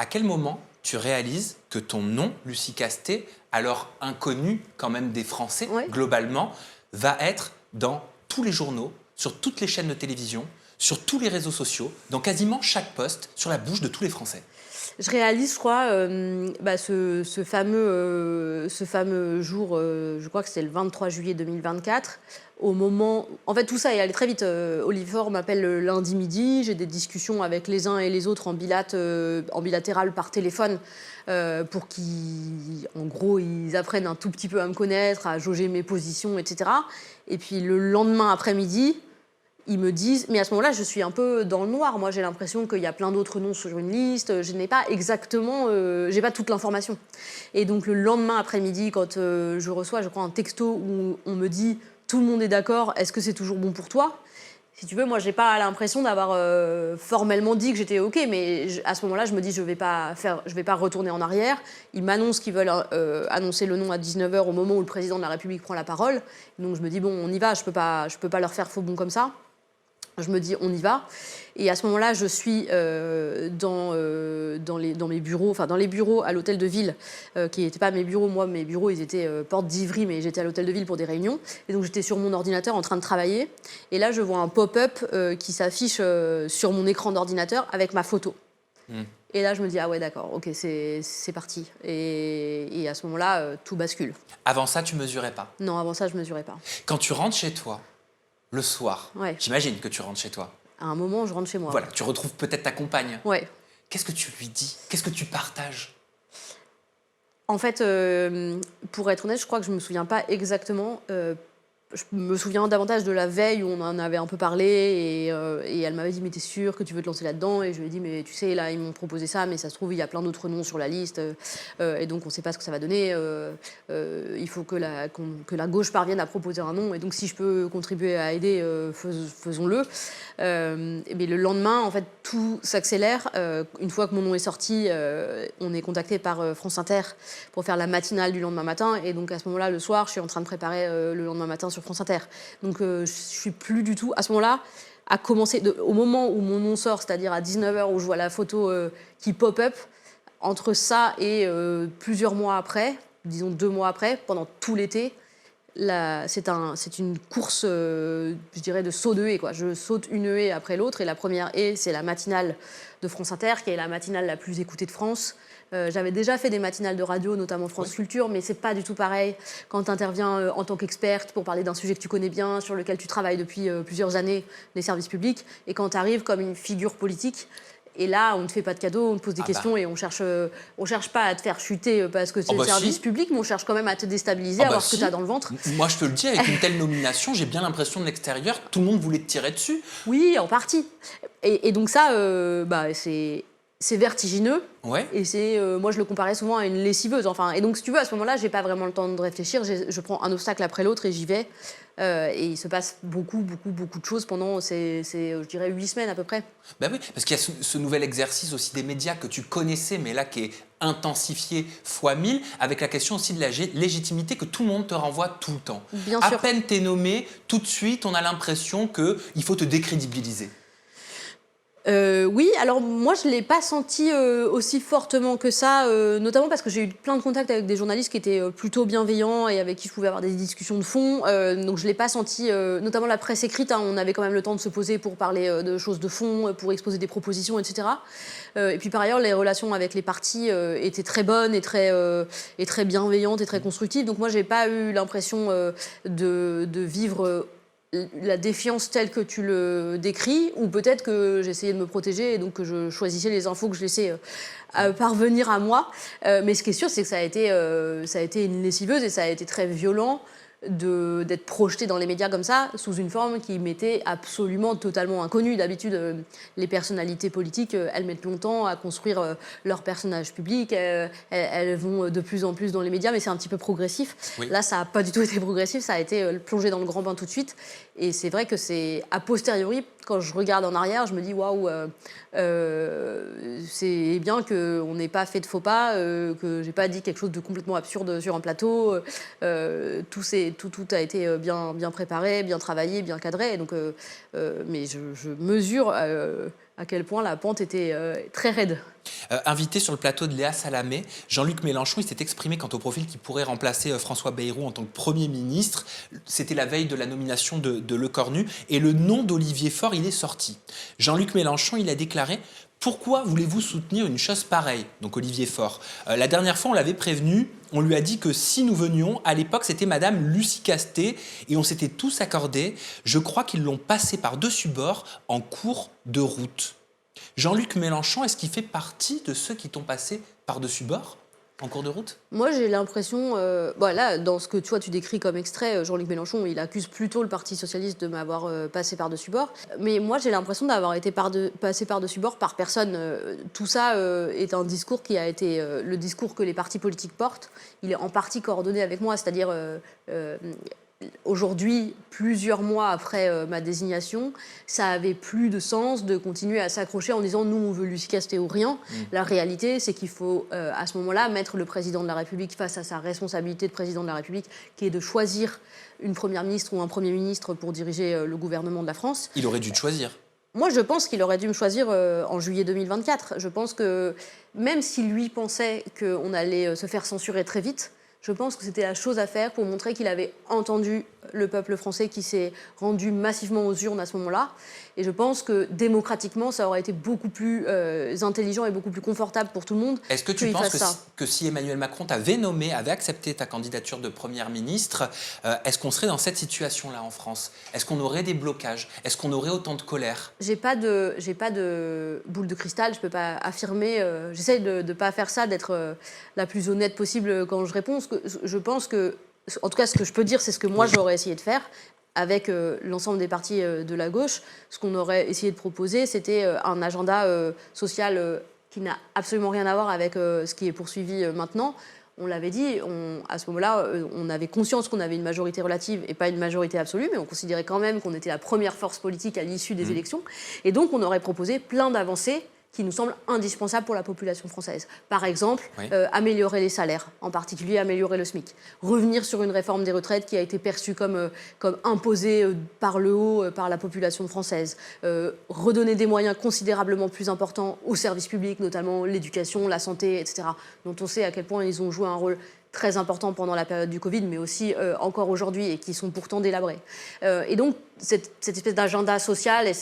À quel moment tu réalises que ton nom, Lucie Casté, alors inconnu quand même des Français, Ouais. globalement, va être dans tous les journaux, sur toutes les chaînes de télévision, sur tous les réseaux sociaux, dans quasiment chaque poste, sur la bouche de tous les Français? Je réalise, je crois, ce fameux jour, je crois que c'était le 23 juillet 2024, au moment... En fait, tout ça est allé très vite. Olivier m'appelle le lundi midi, j'ai des discussions avec les uns et les autres en bilatéral par téléphone, pour qu'ils, en gros, ils apprennent un tout petit peu à me connaître, à jauger mes positions, etc. Et puis le lendemain après-midi, ils me disent, mais à ce moment-là, je suis un peu dans le noir. Moi, j'ai l'impression qu'il y a plein d'autres noms sur une liste. Je n'ai pas exactement, j'ai pas toute l'information. Et donc le lendemain après-midi, quand je reçois, je crois, un texto où on me dit tout le monde est d'accord. Est-ce que c'est toujours bon pour toi? Si tu veux, moi, j'ai pas l'impression d'avoir formellement dit que j'étais OK, mais à ce moment-là, je me dis, je vais pas retourner en arrière. Ils m'annoncent qu'ils veulent annoncer le nom à 19h au moment où le président de la République prend la parole. Donc je me dis, bon, on y va, je peux pas leur faire faux bon comme ça. Je me dis, on y va. Et à ce moment-là, je suis dans mes bureaux, enfin dans les bureaux à l'hôtel de ville, qui n'étaient pas mes bureaux. Moi, mes bureaux, ils étaient porte d'Ivry, mais j'étais à l'hôtel de ville pour des réunions. Et donc, j'étais sur mon ordinateur en train de travailler. Et là, je vois un pop-up qui s'affiche sur mon écran d'ordinateur avec ma photo. Et là, je me dis, ah ouais, d'accord, ok, c'est parti. Et à ce moment-là, tout bascule. Avant ça, tu mesurais pas? Non, avant ça, je mesurais pas. Quand tu rentres chez toi, le soir, Ouais. j'imagine que tu rentres chez toi. À un moment, je rentre chez moi. Voilà, tu retrouves peut-être ta compagne. Ouais. Qu'est-ce que tu lui dis? Qu'est-ce que tu partages? En fait, pour être honnête, je crois que je me souviens pas exactement. Je me souviens davantage de la veille où on en avait un peu parlé et elle m'avait dit, mais t'es sûre que tu veux te lancer là-dedans? Et je lui ai dit, mais tu sais, là, ils m'ont proposé ça, mais ça se trouve, il y a plein d'autres noms sur la liste, et donc on sait pas ce que ça va donner. Il faut que la gauche parvienne à proposer un nom, et donc si je peux contribuer à aider, faisons-le. Mais le lendemain, en fait, tout s'accélère. Une fois que mon nom est sorti, on est contacté par France Inter pour faire la matinale du lendemain matin, et donc à ce moment-là, le soir, je suis en train de préparer le lendemain matin sur France Inter. Donc je suis plus du tout, à ce moment-là, à commencer, au moment où mon nom sort, c'est-à-dire à 19h où je vois la photo qui pop-up, entre ça et plusieurs mois après, disons 2 mois après, pendant tout l'été, c'est une course, je dirais, de saut de haie, quoi. Je saute une haie après l'autre, et la première haie, c'est la matinale de France Inter, qui est la matinale la plus écoutée de France. J'avais déjà fait des matinales de radio, notamment France Culture, mais c'est pas du tout pareil quand tu interviens en tant qu'experte pour parler d'un sujet que tu connais bien, sur lequel tu travailles depuis plusieurs années, les services publics, et quand tu arrives comme une figure politique. Et là, on ne te fait pas de cadeaux, on te pose des questions et on cherche pas à te faire chuter parce que c'est le service public, mais on cherche quand même à te déstabiliser, à voir ce que tu as dans le ventre. Moi, je te le dis, avec une telle nomination, j'ai bien l'impression de l'extérieur, tout le monde voulait te tirer dessus. Oui, en partie. Et donc ça, c'est vertigineux. Ouais. Et moi, je le comparais souvent à une lessiveuse. Enfin, et donc, si tu veux, à ce moment-là, j'ai pas vraiment le temps de réfléchir. Je prends un obstacle après l'autre et j'y vais. Et il se passe beaucoup de choses pendant je dirais, 8 semaines à peu près. Ben oui, parce qu'il y a ce nouvel exercice aussi des médias que tu connaissais, mais là qui est intensifié fois 1000, avec la question aussi de la légitimité que tout le monde te renvoie tout le temps. Bien sûr. À peine t'es nommé, tout de suite, on a l'impression qu'il faut te décrédibiliser. Oui, alors moi je ne l'ai pas senti aussi fortement que ça, notamment parce que j'ai eu plein de contacts avec des journalistes qui étaient plutôt bienveillants et avec qui je pouvais avoir des discussions de fond, donc je ne l'ai pas senti, notamment la presse écrite, hein, on avait quand même le temps de se poser pour parler de choses de fond, pour exposer des propositions, etc. Et puis par ailleurs, les relations avec les partis étaient très bonnes et très bienveillantes et très constructives, donc moi je n'ai pas eu l'impression de vivre la défiance telle que tu le décris, ou peut-être que j'essayais de me protéger et donc que je choisissais les infos que je laissais parvenir à moi. Mais ce qui est sûr, c'est que ça a été une lessiveuse et ça a été très violent d'être projeté dans les médias comme ça, sous une forme qui m'était absolument totalement inconnue. D'habitude, les personnalités politiques, elles mettent longtemps à construire leur personnage public, elles vont de plus en plus dans les médias, mais c'est un petit peu progressif. Oui. Là, ça n'a pas du tout été progressif, ça a été plongé dans le grand bain tout de suite. Et c'est vrai que c'est a posteriori, quand je regarde en arrière, je me dis waouh, c'est bien qu'on n'ait pas fait de faux pas, que j'ai pas dit quelque chose de complètement absurde sur un plateau. Tout a été bien préparé, bien travaillé, bien cadré. Donc, mais je mesure à à quel point la pente était très raide. Invité sur le plateau de Léa Salamé, Jean-Luc Mélenchon il s'est exprimé quant au profil qui pourrait remplacer François Bayrou en tant que Premier ministre. C'était la veille de la nomination de Lecornu et le nom d'Olivier Faure il est sorti. Jean-Luc Mélenchon il a déclaré « Pourquoi voulez-vous soutenir une chose pareille ?» Donc Olivier Faure. La dernière fois on l'avait prévenu, on lui a dit que si nous venions, à l'époque c'était Madame Lucie Castet et on s'était tous accordés. Je crois qu'ils l'ont passé par-dessus bord en cours de route. Jean-Luc Mélenchon, est-ce qu'il fait partie de ceux qui t'ont passé par-dessus bord en cours de route? Moi, j'ai l'impression, là, dans ce que toi tu décris comme extrait, Jean-Luc Mélenchon, il accuse plutôt le Parti socialiste de m'avoir passé par-dessus bord. Mais moi, j'ai l'impression d'avoir été passé par-dessus bord par personne. Tout ça est un discours qui a été le discours que les partis politiques portent. Il est en partie coordonné avec moi, c'est-à-dire aujourd'hui, plusieurs mois après ma désignation, ça avait plus de sens de continuer à s'accrocher en disant « nous, on veut Lucie Castet ou rien ». La réalité, c'est qu'il faut, à ce moment-là, mettre le président de la République face à sa responsabilité de président de la République, qui est de choisir une première ministre ou un premier ministre pour diriger le gouvernement de la France. Il aurait dû te choisir. Moi, je pense qu'il aurait dû me choisir en juillet 2024. Je pense que même si lui pensait qu'on allait se faire censurer très vite, je pense que c'était la chose à faire pour montrer qu'il avait entendu le peuple français qui s'est rendu massivement aux urnes à ce moment-là. Et je pense que démocratiquement, ça aurait été beaucoup plus intelligent et beaucoup plus confortable pour tout le monde. Est-ce que tu penses que si Emmanuel Macron t'avait nommé, avait accepté ta candidature de Première ministre, est-ce qu'on serait dans cette situation-là en France? Est-ce qu'on aurait des blocages? Est-ce qu'on aurait autant de colère? J'ai pas de boule de cristal, je peux pas affirmer. J'essaye de ne pas faire ça, d'être la plus honnête possible quand je réponds. Je pense que, en tout cas, ce que je peux dire, c'est ce que moi j'aurais essayé de faire avec l'ensemble des partis de la gauche. Ce qu'on aurait essayé de proposer, c'était un agenda social qui n'a absolument rien à voir avec ce qui est poursuivi maintenant. On l'avait dit, à ce moment-là, on avait conscience qu'on avait une majorité relative et pas une majorité absolue, mais on considérait quand même qu'on était la première force politique à l'issue des élections. Et donc, on aurait proposé plein d'avancées qui nous semblent indispensables pour la population française. Par exemple, améliorer les salaires, en particulier améliorer le SMIC. Revenir sur une réforme des retraites qui a été perçue comme imposée par le haut par la population française. Redonner des moyens considérablement plus importants aux services publics, notamment l'éducation, la santé, etc., dont on sait à quel point ils ont joué un rôle très important pendant la période du Covid, mais aussi encore aujourd'hui, et qui sont pourtant délabrés. Et donc, cette espèce d'agenda social et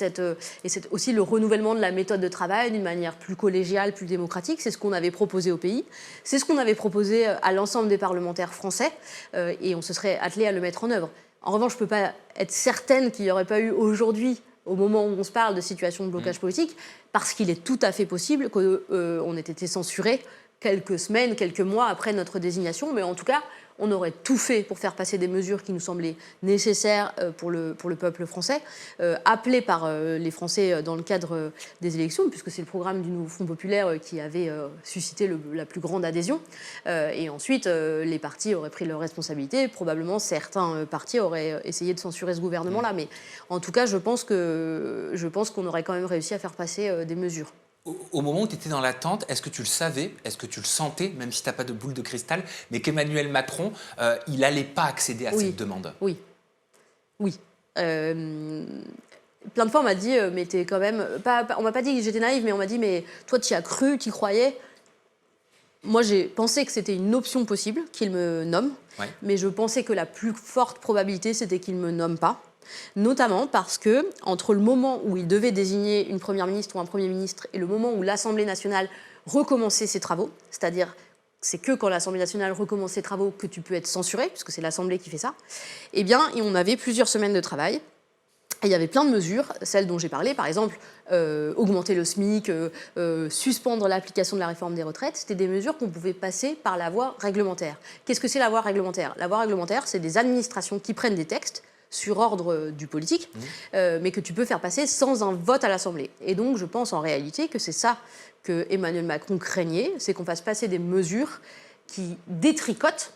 aussi le renouvellement de la méthode de travail d'une manière plus collégiale, plus démocratique, c'est ce qu'on avait proposé au pays. C'est ce qu'on avait proposé à l'ensemble des parlementaires français, et on se serait attelé à le mettre en œuvre. En revanche, je ne peux pas être certaine qu'il n'y aurait pas eu aujourd'hui, au moment où on se parle de situation de blocage politique, parce qu'il est tout à fait possible qu'on ait été censuré quelques semaines, quelques mois après notre désignation, mais en tout cas, on aurait tout fait pour faire passer des mesures qui nous semblaient nécessaires pour le peuple français, appelées par les Français dans le cadre des élections, puisque c'est le programme du nouveau Front populaire qui avait suscité la plus grande adhésion. Et ensuite, les partis auraient pris leurs responsabilités. Probablement, certains partis auraient essayé de censurer ce gouvernement-là. Mais en tout cas, je pense qu'on aurait quand même réussi à faire passer des mesures. Au moment où tu étais dans l'attente, est-ce que tu le savais, est-ce que tu le sentais, même si tu n'as pas de boule de cristal, mais qu'Emmanuel Macron, il n'allait pas accéder à cette demande? Oui. Plein de fois, on m'a dit, mais t'es quand même... on m'a pas dit que j'étais naïve, mais on m'a dit, mais toi, tu y as cru, tu y croyais. Moi, j'ai pensé que c'était une option possible, qu'il me nomme, mais je pensais que la plus forte probabilité, c'était qu'il ne me nomme pas. Notamment parce que, entre le moment où il devait désigner une première ministre ou un premier ministre et le moment où l'Assemblée nationale recommençait ses travaux, c'est-à-dire c'est que quand l'Assemblée nationale recommence ses travaux que tu peux être censuré, puisque c'est l'Assemblée qui fait ça, eh bien, on avait plusieurs semaines de travail. Et il y avait plein de mesures, celles dont j'ai parlé, par exemple, augmenter le SMIC, suspendre l'application de la réforme des retraites, c'était des mesures qu'on pouvait passer par la voie réglementaire. Qu'est-ce que c'est la voie réglementaire? La voie réglementaire, c'est des administrations qui prennent des textes sur ordre du politique, mais que tu peux faire passer sans un vote à l'Assemblée. Et donc, je pense en réalité que c'est ça que Emmanuel Macron craignait, c'est qu'on fasse passer des mesures qui détricotent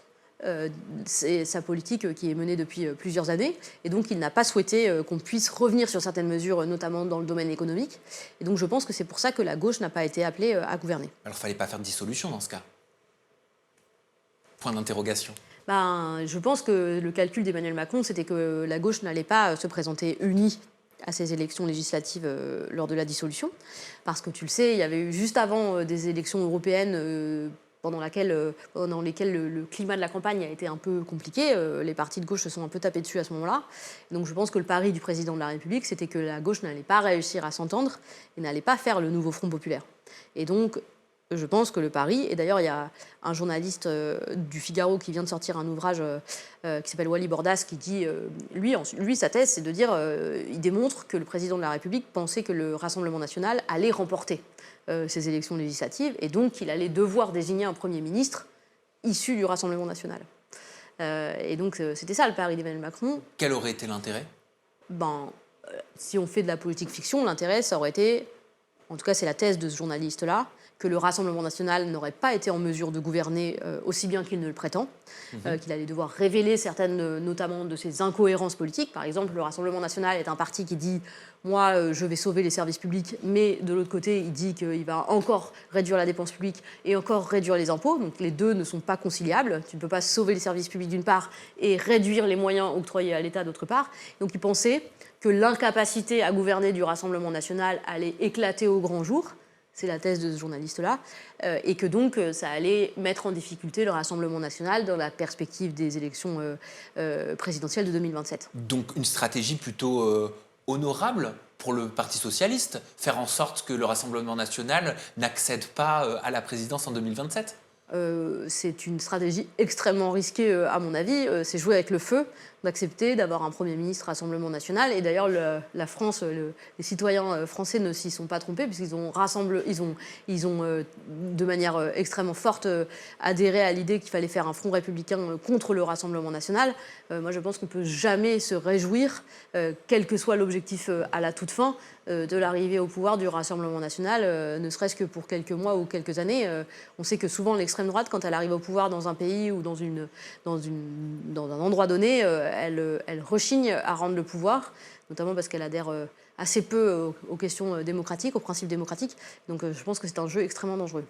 sa politique qui est menée depuis plusieurs années. Et donc, il n'a pas souhaité qu'on puisse revenir sur certaines mesures, notamment dans le domaine économique. Et donc, je pense que c'est pour ça que la gauche n'a pas été appelée à gouverner. Alors, il ne fallait pas faire de dissolution dans ce cas? Point d'interrogation. Je pense que le calcul d'Emmanuel Macron, c'était que la gauche n'allait pas se présenter unie à ces élections législatives lors de la dissolution. Parce que tu le sais, il y avait eu juste avant des élections européennes pendant lesquelles le climat de la campagne a été un peu compliqué. Les partis de gauche se sont un peu tapés dessus à ce moment-là. Donc je pense que le pari du président de la République, c'était que la gauche n'allait pas réussir à s'entendre et n'allait pas faire le nouveau Front populaire. Et donc, je pense que le pari, et d'ailleurs il y a un journaliste du Figaro qui vient de sortir un ouvrage qui s'appelle Wally Bordas qui dit, lui sa thèse c'est de dire, il démontre que le président de la République pensait que le Rassemblement national allait remporter ces élections législatives et donc qu'il allait devoir désigner un Premier ministre issu du Rassemblement national. Et donc c'était ça le pari d'Emmanuel Macron. Quel aurait été l'intérêt? Si on fait de la politique fiction, l'intérêt ça aurait été, en tout cas c'est la thèse de ce journaliste-là, que le Rassemblement national n'aurait pas été en mesure de gouverner aussi bien qu'il ne le prétend, qu'il allait devoir révéler certaines, notamment de ses incohérences politiques. Par exemple, le Rassemblement national est un parti qui dit « moi, je vais sauver les services publics », mais de l'autre côté, il dit qu'il va encore réduire la dépense publique et encore réduire les impôts. Donc les deux ne sont pas conciliables. Tu ne peux pas sauver les services publics d'une part et réduire les moyens octroyés à l'État d'autre part. Donc il pensait que l'incapacité à gouverner du Rassemblement national allait éclater au grand jour. C'est la thèse de ce journaliste-là, et que donc ça allait mettre en difficulté le Rassemblement national dans la perspective des élections présidentielles de 2027. Donc une stratégie plutôt honorable pour le Parti socialiste, faire en sorte que le Rassemblement national n'accède pas à la présidence en 2027 ? C'est une stratégie extrêmement risquée, à mon avis. C'est jouer avec le feu, d'accepter d'avoir un Premier ministre Rassemblement national. Et d'ailleurs, la France, les citoyens français ne s'y sont pas trompés, puisqu'ils ont de manière extrêmement forte adhéré à l'idée qu'il fallait faire un front républicain contre le Rassemblement national. Moi, je pense qu'on ne peut jamais se réjouir, quel que soit l'objectif à la toute fin, de l'arrivée au pouvoir du Rassemblement national, ne serait-ce que pour quelques mois ou quelques années. On sait que souvent l'extrême droite, quand elle arrive au pouvoir dans un pays ou dans un endroit donné, elle rechigne à rendre le pouvoir, notamment parce qu'elle adhère assez peu aux questions démocratiques, aux principes démocratiques. Donc je pense que c'est un jeu extrêmement dangereux.